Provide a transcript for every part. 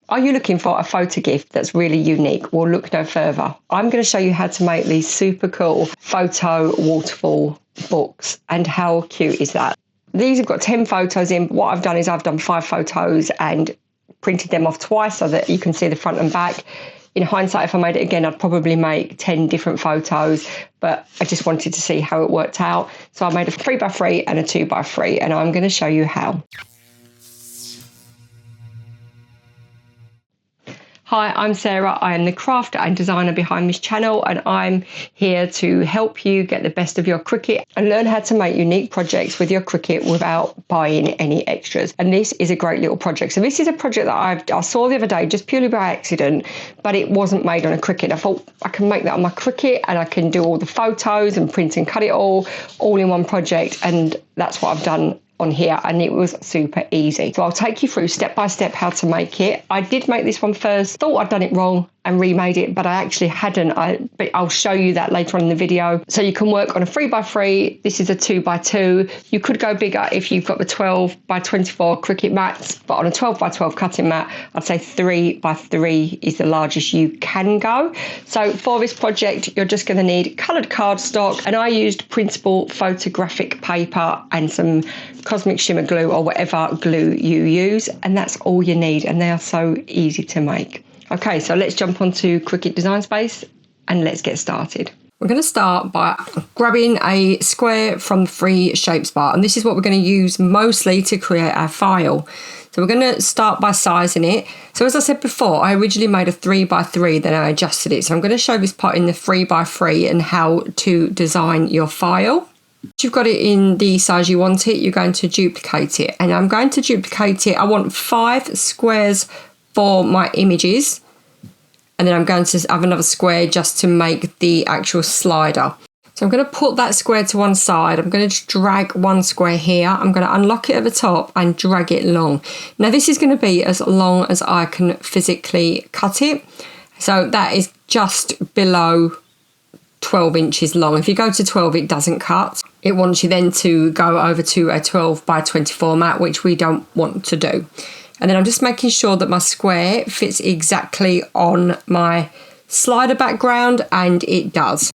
Are you looking for a photo gift that's really unique? Well, look no further. I'm going to show you how to make these super cool photo waterfall books. And how cute is that? These have got 10 photos in. But what I've done is I've done 5 photos and printed them off twice so that you can see the front and back. In hindsight, if I made it again, I'd probably make 10 different photos, but I just wanted to see how it worked out. So I made a 3x3 and a 2x3, and I'm going to show you how. Hi, I'm Sarah. I am the crafter and designer behind this channel, and I'm here to help you get the best of your Cricut and learn how to make unique projects with your Cricut without buying any extras. And this is a great little project. So this is a project that I saw the other day just purely by accident, but it wasn't made on a Cricut. I thought I can make that on my Cricut and I can do all the photos and print and cut it all in one project. And that's what I've done on here, and it was super easy. So I'll take you through step by step how to make it. I did make this one first, thought I'd done it wrong and remade it, but I actually hadn't. But I'll show you that later on in the video. So you can work on a 3x3. This is a 2x2. You could go bigger if you've got the 12x24 Cricut mats, but on a 12x12 cutting mat, I'd say 3x3 is the largest you can go. So for this project, you're just going to need coloured cardstock, and I used printable photographic paper and some Cosmic Shimmer glue or whatever glue you use, and that's all you need, and they are so easy to make. Okay, so let's jump onto Cricut Design Space and let's get started. We're going to start by grabbing a square from the free shapes bar, and this is what we're going to use mostly to create our file. So we're going to start by sizing it. So as I said before, I originally made a 3x3, then I adjusted it. So I'm going to show this part in the 3x3 and how to design your file. Once you've got it in the size you want it, you're going to duplicate it. And I'm going to duplicate it. I want 5 squares for my images. And then I'm going to have another square just to make the actual slider. So I'm going to put that square to one side. I'm going to just drag one square here. I'm going to unlock it at the top and drag it long. Now this is going to be as long as I can physically cut it. So that is just below 12 inches long. If you go to 12, it doesn't cut. It wants you then to go over to a 12x24 mat, which we don't want to do. And then I'm just making sure that my square fits exactly on my slider background, and it does.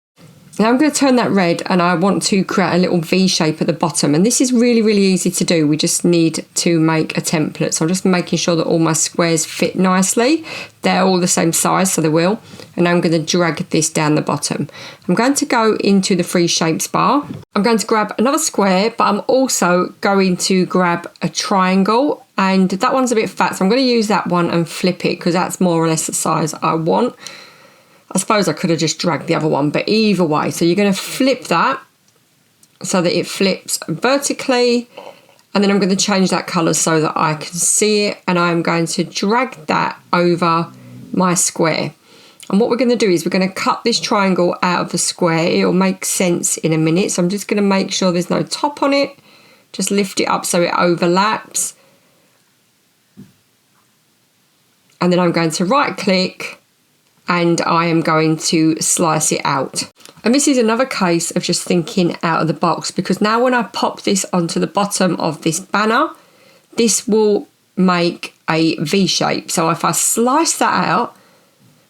Now I'm going to turn that red, and I want to create a little V shape at the bottom. And this is really, really easy to do. We just need to make a template. So I'm just making sure that all my squares fit nicely. They're all the same size, so they will. And I'm going to drag this down the bottom. I'm going to go into the free shapes bar. I'm going to grab another square, but I'm also going to grab a triangle. And that one's a bit fat, so I'm going to use that one and flip it because that's more or less the size I want. I suppose I could have just dragged the other one, but either way. So you're going to flip that so that it flips vertically. And then I'm going to change that colour so that I can see it. And I'm going to drag that over my square. And what we're going to do is we're going to cut this triangle out of the square. It'll make sense in a minute. So I'm just going to make sure there's no top on it. Just lift it up so it overlaps. And then I'm going to right click, and I am going to slice it out. And this is another case of just thinking out of the box, because now when I pop this onto the bottom of this banner, this will make a V shape. So if I slice that out,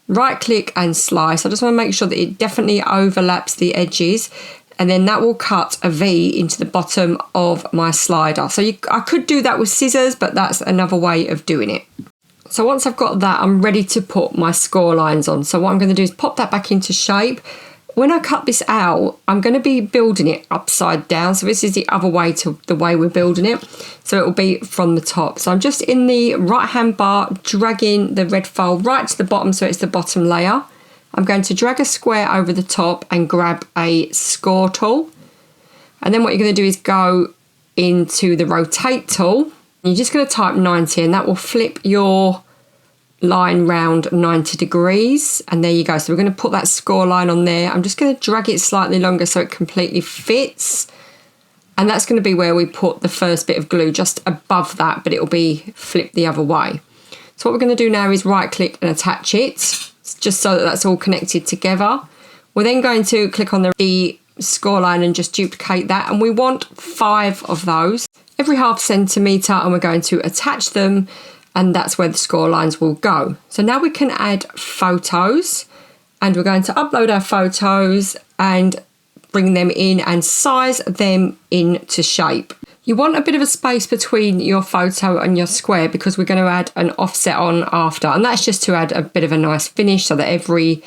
right click and slice, I just want to make sure that it definitely overlaps the edges, and then that will cut a V into the bottom of my slider. So I could do that with scissors, but that's another way of doing it. So once I've got that, I'm ready to put my score lines on. So what I'm going to do is pop that back into shape. When I cut this out, I'm going to be building it upside down. So this is the other way to the way we're building it. So it will be from the top. So I'm just in the right hand bar, dragging the red file right to the bottom. So it's the bottom layer. I'm going to drag a square over the top and grab a score tool. And then what you're going to do is go into the rotate tool. You're just going to type 90, and that will flip your line round 90 degrees. And there you go. So we're going to put that score line on there. I'm just going to drag it slightly longer so it completely fits. And that's going to be where we put the first bit of glue, just above that, but it will be flipped the other way. So what we're going to do now is right click and attach it, just so that that's all connected together. We're then going to click on the score line and just duplicate that. And we want 5 of those, every 0.5 centimetre, and we're going to attach them and that's where the score lines will go. So now we can add photos, and we're going to upload our photos and bring them in and size them into shape. You want a bit of a space between your photo and your square because we're going to add an offset on after, and that's just to add a bit of a nice finish so that every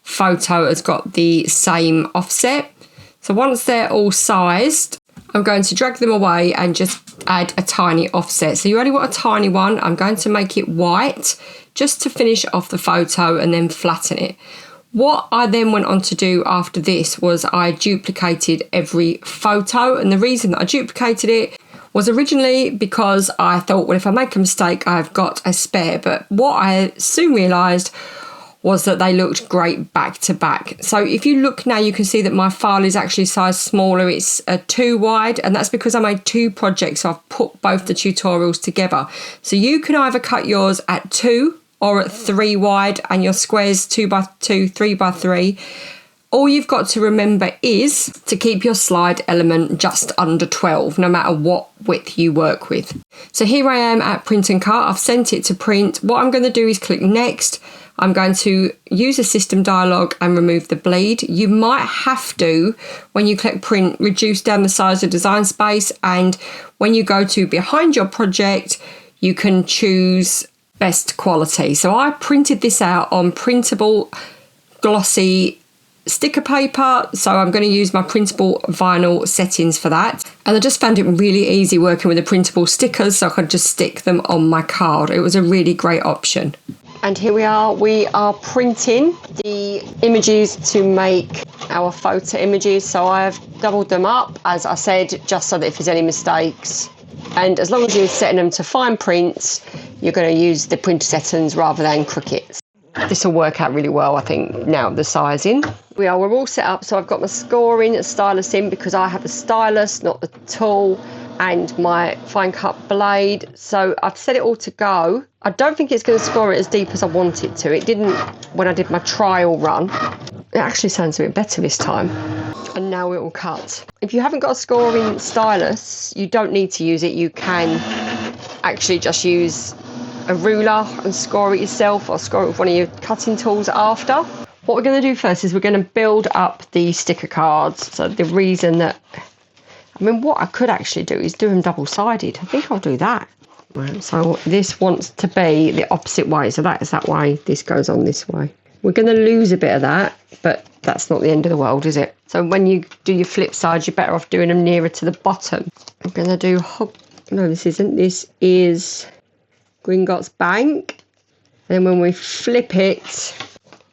photo has got the same offset. So once they're all sized, I'm going to drag them away and just add a tiny offset. So you only want a tiny one. I'm going to make it white just to finish off the photo and then flatten it. What I then went on to do after this was I duplicated every photo, and the reason that I duplicated it was originally because I thought, well, if I make a mistake, I've got a spare. But what I soon realised was that they looked great back to back. So if you look now, you can see that my file is actually sized smaller. It's 2 wide, and that's because I made 2 projects. So I've put both the tutorials together. So you can either cut yours at 2 or at 3 wide, and your squares 2 by 2, 3 by 3. All you've got to remember is to keep your slide element just under 12, no matter what width you work with. So here I am at print and cut. I've sent it to print. What I'm going to do is click next. I'm going to use a system dialog and remove the bleed. You might have to, when you click print, reduce down the size of Design Space, and when you go to behind your project, you can choose best quality. So I printed this out on printable glossy sticker paper, so I'm going to use my printable vinyl settings for that. And I just found it really easy working with the printable stickers, so I could just stick them on my card. It was a really great option. And here we are printing the images to make our photo images. So I've doubled them up, as I said, just so that if there's any mistakes, and as long as you're setting them to fine print, you're going to use the printer settings rather than Cricut. This will work out really well, I think, now the sizing. We're all set up, so I've got my scoring stylus in because I have a stylus, not the tool, and my fine cut blade. So I've set it all to go. I don't think it's going to score it as deep as I want it to. It didn't when I did my trial run. It actually sounds a bit better this time. And now it will cut. If you haven't got a scoring stylus, you don't need to use it. You can actually just use a ruler and score it yourself, or score it with one of your cutting tools after. What we're going to do first is we're going to build up the sticker cards. So the reason that, I mean, what I could actually do is do them double-sided. I think I'll do that. Right, so this wants to be the opposite way. So that is that way. This goes on this way. We're going to lose a bit of that, but that's not the end of the world, is it? So when you do your flip sides, you're better off doing them nearer to the bottom. I'm going to do, no, this isn't. This is Gringotts Bank. And then when we flip it,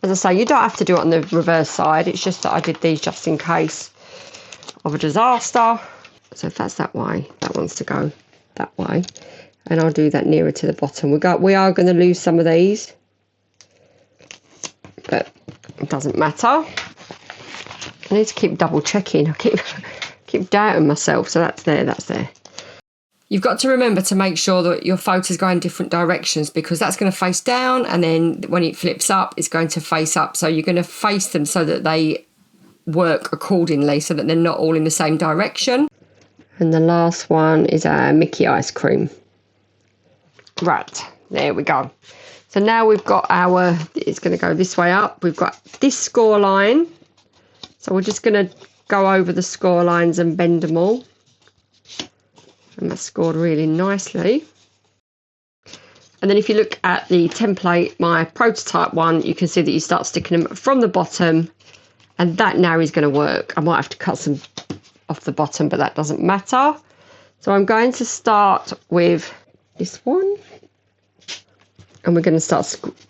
as I say, you don't have to do it on the reverse side. It's just that I did these just in case of a disaster. So if that's that way, that wants to go that way. And I'll do that nearer to the bottom. We are going to lose some of these, but it doesn't matter. I need to keep double checking. I keep doubting myself. So that's there, that's there. You've got to remember to make sure that your photos go in different directions, because that's going to face down, and then when it flips up, it's going to face up. So you're going to face them so that they work accordingly, so that they're not all in the same direction. And the last one is our Mickey ice cream. Right, there we go. So now we've got our, it's going to go this way up. We've got this score line. So we're just going to go over the score lines and bend them all. And that's scored really nicely. And then if you look at the template, my prototype one, you can see that you start sticking them from the bottom, and that now is going to work. I might have to cut some off the bottom, but that doesn't matter. So I'm going to start with this one, and we're going to start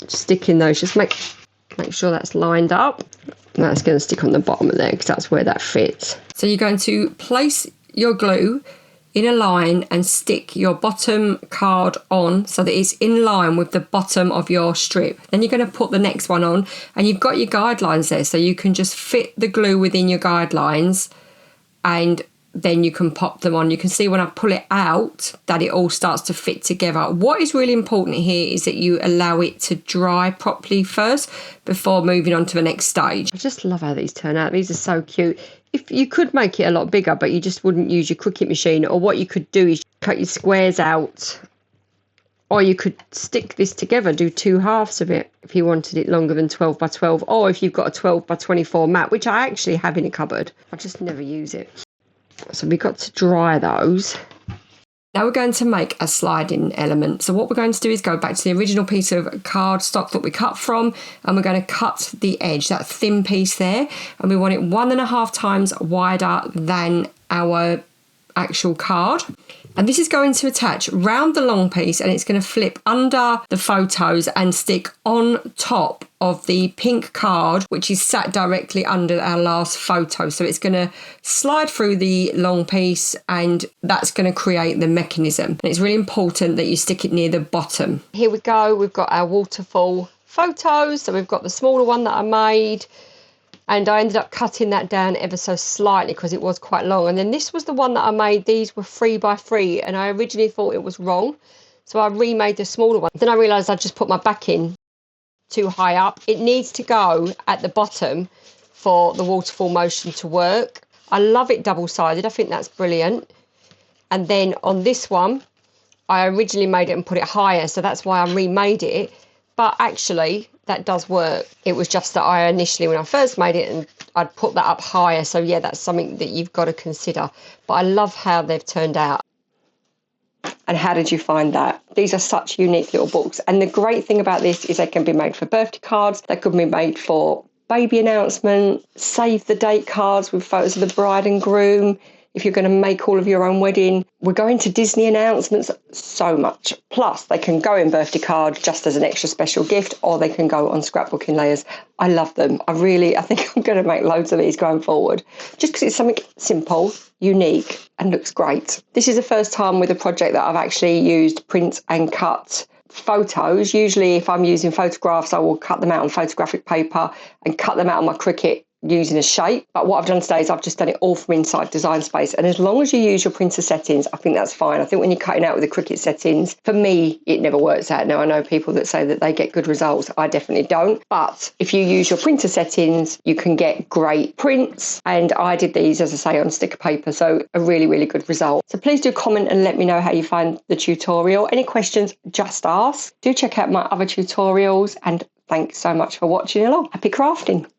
sticking those. Just make sure that's lined up. And that's going to stick on the bottom of there because that's where that fits. So you're going to place your glue in a line and stick your bottom card on so that it's in line with the bottom of your strip. Then you're going to put the next one on, and you've got your guidelines there, so you can just fit the glue within your guidelines, and then you can pop them on. You can see when I pull it out that it all starts to fit together. What is really important here is that you allow it to dry properly first before moving on to the next stage. I just love how these turn out. These are so cute. If you could make it a lot bigger, but you just wouldn't use your Cricut machine, or what you could do is cut your squares out Or you could stick this together, do 2 halves of it if you wanted it longer than 12 by 12, or if you've got a 12 by 24 mat, which I actually have in a cupboard. I just never use it. So we've got to dry those. Now we're going to make a sliding element. So what we're going to do is go back to the original piece of cardstock that we cut from, and we're going to cut the edge, that thin piece there, and we want it 1.5 times wider than our actual card. And this is going to attach round the long piece, and it's going to flip under the photos and stick on top of the pink card, which is sat directly under our last photo. So it's going to slide through the long piece, and that's going to create the mechanism. And it's really important that you stick it near the bottom. Here we go. We've got our waterfall photos. So we've got the smaller one that I made, and I ended up cutting that down ever so slightly because it was quite long. And then this was the one that I made. These were 3 by 3, and I originally thought it was wrong, so I remade the smaller one. Then I realised I just put my backing too high up. It needs to go at the bottom for the waterfall motion to work. I love it double-sided. I think that's brilliant. And then on this one, I originally made it and put it higher, so that's why I remade it. But actually, that does work. It was just that I initially, when I first made it, and I'd put that up higher. So yeah, that's something that you've got to consider. But I love how they've turned out. And how did you find that? These are such unique little books. And the great thing about this is they can be made for birthday cards. They could be made for baby announcement, save the date cards with photos of the bride and groom. If you're going to make all of your own wedding, we're going to Disney announcements, so much. Plus, they can go in birthday card just as an extra special gift, or they can go on scrapbooking layers. I love them. I think I'm going to make loads of these going forward, just because it's something simple, unique, and looks great. This is the first time with a project that I've actually used print and cut photos. Usually, if I'm using photographs, I will cut them out on photographic paper and cut them out on my Cricut using a shape. But what I've done today is I've just done it all from inside Design Space, and as long as you use your printer settings, I think that's fine. I think when you're cutting out with the Cricut settings, for me it never works out. Now I know people that say that they get good results. I definitely don't, but if you use your printer settings, you can get great prints, and I did these, as I say, on sticker paper, so a really, really good result. So please do comment and let me know how you find the tutorial. Any questions, just ask. Do check out my other tutorials, and thanks so much for watching along. Happy crafting.